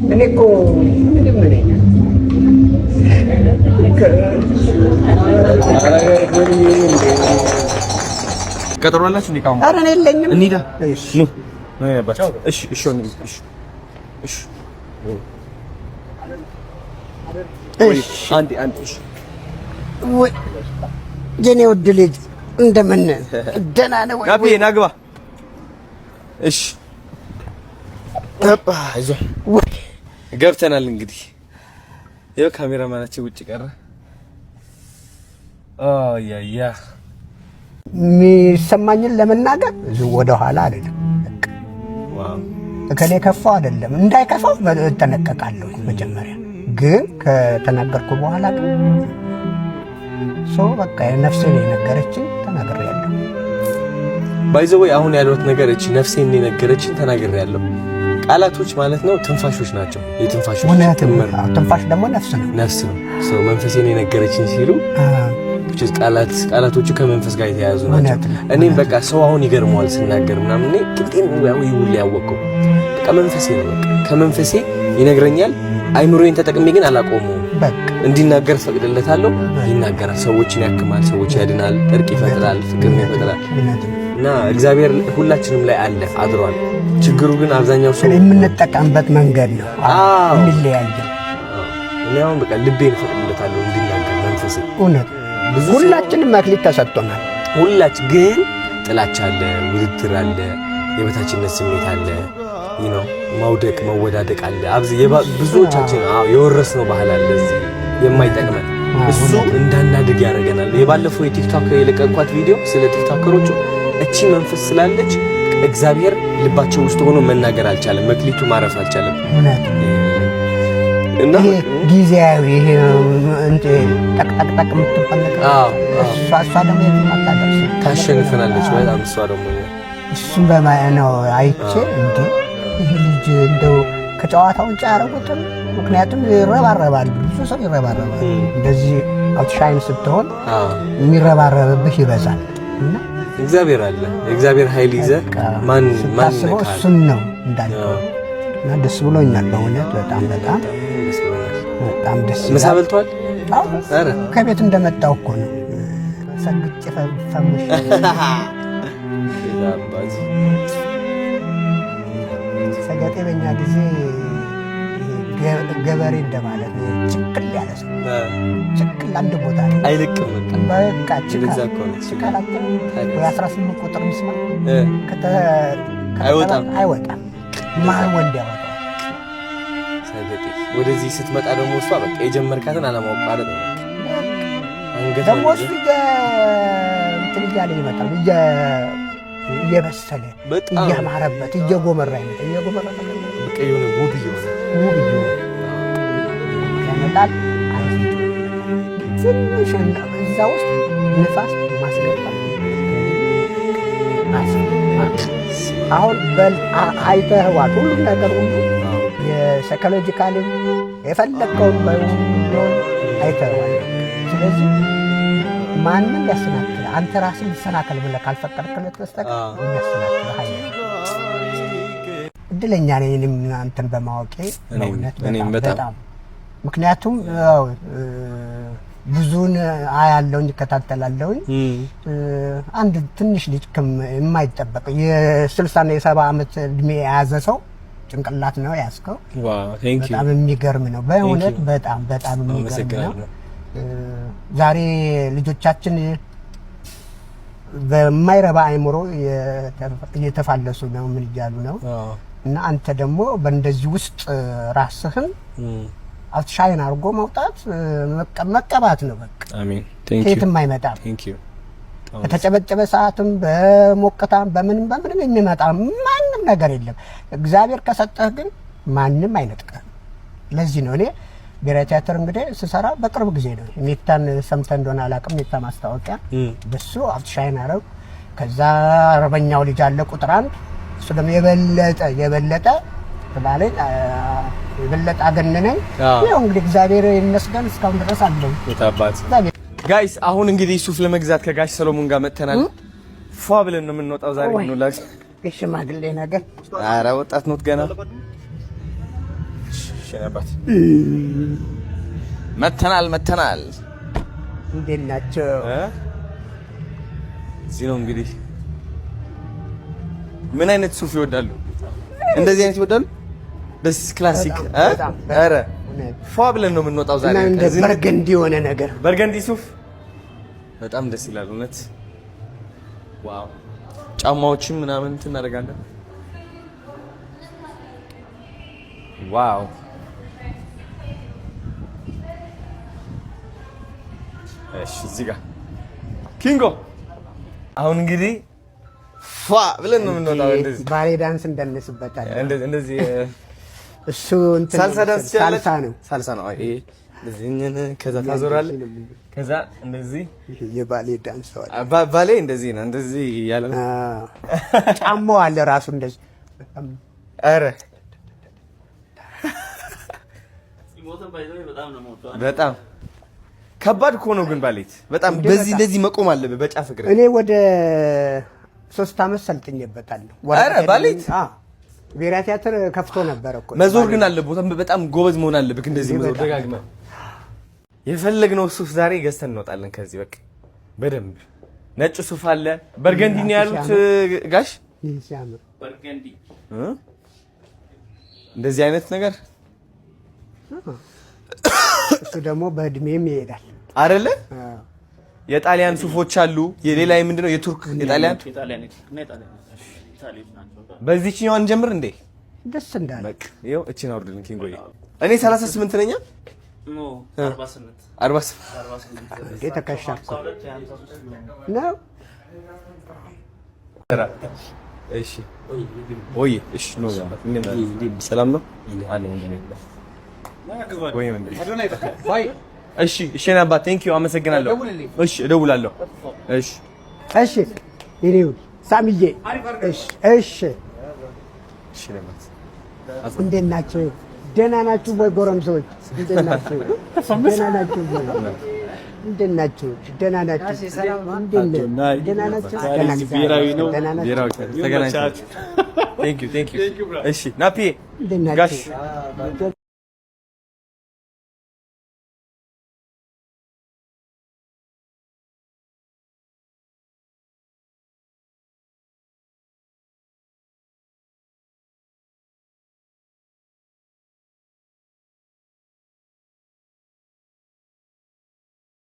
እኔ እኮ ምንም ነኝ ቀጠሮ አላችሁ ሊቃው? ኧረ እኔ የለኝም። እንሂዳ። እሺ እሺ እሺ እሺ አንዴ እሺ ወይ የኔ ውድ ልጅ እንደምን ደህና ነው ወይ? ጋቢ ናግባ። እሺ አባ አይዞህ ገብተናል። እንግዲህ ይኸው ካሜራማናችን ውጭ ቀረ። ያ የሚሰማኝን ለመናገር ወደ ኋላ አይደለም። ዋው እከሌ ከፋው አይደለም፣ እንዳይከፋው እጠነቀቃለሁ። መጀመሪያ ግን ከተናገርኩ በኋላ ግን በቃ ነፍሴን የነገረችኝ ተናግሬያለሁ። ባይዘው አሁን ያለሁት ነገር እቺ ነፍሴን የነገረችኝ ተናግሬያለሁ። ቃላቶች ማለት ነው ትንፋሾች ናቸው። የትንፋሾች ትንፋሽ ደግሞ ነፍስ ነው። ሰው መንፈሴን የነገረችኝ ሲሉ ቃላቶቹ ከመንፈስ ጋር የተያያዙ ናቸው። እኔም በቃ ሰው አሁን ይገርመዋል ስናገር ምናምን እኔ ቅጤን ይውል ያወቀው በቃ መንፈሴ ነው። በቃ ከመንፈሴ ይነግረኛል። አይምሮዬን ተጠቅሜ ግን አላቆመውም። እንዲናገር ፈቅድለታለሁ። ይናገራል። ሰዎችን ያክማል፣ ሰዎች ያድናል፣ እርቅ ይፈጥራል፣ ፍቅር ይፈጥራል። እና እግዚአብሔር ሁላችንም ላይ አለ አድሯል። ችግሩ ግን አብዛኛው ሰው የምንጠቀምበት መንገድ ነው የሚለያየው። እኔ አሁን በቃ ልቤን ፈቅድለታለሁ እንዲናገር መንፈሴ። እውነት ሁላችንም መክሊት ተሰጥቶናል። ሁላችን ግን ጥላቻ አለ፣ ውድድር አለ፣ የበታችነት ስሜት አለ፣ ማውደቅ መወዳደቅ አለ። ብዙዎቻችን የወረስነው ባህል አለ እዚህ የማይጠቅመን። እሱ እንዳናድግ ያደርገናል። የባለፈው የቲክቶክ የለቀቅኳት ቪዲዮ ስለ ቲክቶከሮቹ እቺ መንፈስ ስላለች እግዚአብሔር ልባቸው ውስጥ ሆኖ መናገር አልቻለም። መክሊቱ ማረፍ አልቻለም። እና ጊዜያዊ ይሄ እንደ ጠቅጠቅ የምትፈልገው እሷ ደግሞ የማታደርስ ታሸንፈናለች በጣም። እሷ ደግሞ እሱም በማየነው አይቼ እንዴ ይሄ ልጅ እንደው ከጨዋታ ውጭ አያረጉትም። ምክንያቱም ይረባረባል፣ ብዙ ሰው ይረባረባል። እንደዚህ አውትሻይን ስትሆን የሚረባረብብህ ይበዛል። እና እግዚአብሔር አለ። የእግዚአብሔር ኃይል ይዘህ ማን እሱን ነው እንዳልከው። እና ደስ ብሎኛል በእውነት በጣም ደስ ምሳ በልቷል። ኧረ ከቤት እንደመጣው እኮ ነው ሰግጬ ፈምሽ ሰገጤ በእኛ ጊዜ ገበሬ እንደማለት ነው። ችክል ያለ ሰው ችክል አንድ ቦታ አይልቅም። በቃ ችክል ወይ 18 ቁጥር ምስማ አይወጣም ማን ወንድ ያወጣል። ሰገጤ ወደዚህ ስትመጣ ደግሞ እሷ በቃ የጀመርካትን አለማቋረጥ ነው። ደግሞ እሱ እንትን እያለ ይመጣል እየበሰለ እያማረበት እየጎመራ በቃ የሆነ ውብ እየሆነ ያመጣል። ትንሽ እዛ ውስጥ ንፋስ ማስገባት አሁን አይተህዋል። ሁሉም ነገር ሁሉ የሳይኮሎጂካልም የፈለግከውን ባይሆን አይተህዋል። ስለዚህ ማንም ያሰናክል አንተ ራስን ሊሰናከል ብለህ ካልፈቀድክለት በስተቀር የሚያሰናክል ኃይል እድለኛ ነኝ እኔም አንተን በማወቄ በእውነት በጣም ምክንያቱም ብዙን አያለሁኝ እከታተላለሁኝ። አንድ ትንሽ ልጅ የማይጠበቅ የ60 እና የ70 ዓመት እድሜ የያዘ ሰው ጭንቅላት ነው ያስከው። በጣም የሚገርም ነው በእውነት በጣም የሚገርም ነው። ዛሬ ልጆቻችን በማይረባ አይምሮ እየተፋለሱ ነው፣ ምን እያሉ ነው። እና አንተ ደግሞ በእንደዚህ ውስጥ ራስህን አውትሻይን አድርጎ መውጣት መቀባት ነው። በቃ አሜን። ከየትም አይመጣም። በተጨበጨበ ሰዓትም በሞቅታም በምንም የሚመጣ ማንም ነገር የለም። እግዚአብሔር ከሰጠህ ግን ማንም አይነጥቀህም። ለዚህ ነው እኔ ብሔራዊ ቲያትር እንግዲህ ስሰራ በቅርብ ጊዜ ነው። ሜታን ሰምተህ እንደሆነ አላውቅም። ሜታ ማስታወቂያ በሱ አውትሻይን አረብ። ከዛ አርበኛው ልጅ አለ ቁጥር 1 እሱ ደግሞ የበለጠ ባለኝ የበለጠ አገነነኝ። ያው እንግዲህ እግዚአብሔር ይመስገን እስካሁን ድረስ አለው። ጋይስ አሁን እንግዲህ ሱፍ ለመግዛት ከጋሽ ሰሎሞን ጋር መተናል። ፏ ብለን ነው የምንወጣው ዛሬ ነው ላክ ሽማግሌ ነገር። ኧረ ወጣት ነው ገና እሺ አባት መተናል። እንዴት ናቸው? እዚህ ነው እንግዲህ። ምን አይነት ሱፍ ይወዳሉ? እንደዚህ አይነት ይወዳሉ? ደስ ክላሲክ። ኧረ ፏ ብለን ነው የምንወጣው ዛሬ። በርገንዲ የሆነ ነገር በርገንዲ ሱፍ በጣም ደስ ይላል እውነት። ዋው ጫማዎችን ምናምን እናደርጋለን። ዋው እሺ እዚህ ጋር ኪንጎ አሁን እንግዲህ ፏ ብለን ነው የምንወጣው። እንደዚህ ባሌ ዳንስ እንደነስበታለን። እንደዚህ እሱ እንትን ሳልሳ ዳንስ ሳልሳ ነው። አይ እንደዚህ ከዛ ታዞራለህ። ከዛ እንደዚህ የባሌ ዳንስ ባሌ እንደዚህ ነው። እንደዚህ ያለ ነው። ጫማው አለ ራሱ እንደዚህ። ኧረ በጣም ከባድ እኮ ነው ግን ባሌት በጣም በዚህ እንደዚህ መቆም አለብህ በጫፍ እግር። እኔ ወደ 3 ዓመት ሰልጥኜበታለሁ። ኧረ ባሌት ብሔራዊ ቲያትር ከፍቶ ነበር እኮ። መዞር ግን አለብህ። በጣም ጎበዝ መሆን አለብህ። እንደዚህ መዞር ደጋግመህ የፈለግነው ሱፍ ዛሬ ገዝተን እንወጣለን ከዚህ በቃ በደንብ። ነጭ ሱፍ አለ። በርገንዲ ነው ያሉት ጋሽ። ሲያምር በርገንዲ እንደዚህ አይነት ነገር እሱ ደግሞ በእድሜም ይሄዳል አይደለ? የጣሊያን ሱፎች አሉ። የሌላ ምንድነው የቱርክ የጣሊያን በዚህኛው እንጀምር እንዴ? ደስ እንዳለ በቃ ይኸው እቺን አውርድልን ኪንጎዬ። እኔ 38 ነኝ። 48 ተከሻኩ ነው። እሺ ወይ እሺ ነው ሰላም ነው ወይ ምን እሺ እሺ ነባ ቴንክ ዩ አመሰግናለሁ። እሺ እደውላለሁ። እሺ እሺ ይሪው ሳሚዬ እሺ እሺ እሺ ነባ እንዴት ናችሁ? ደህና ናችሁ ወይ ጎረምሶች? እንዴት ናችሁ? ደህና ናችሁ ወይ? እንዴት ናችሁ? ደህና ናችሁ? ደህና ናችሁ? ብሔራዊ ነው ብሔራዊ ተገናኝተን ቴንክ ዩ እሺ ናፒ ጋሽ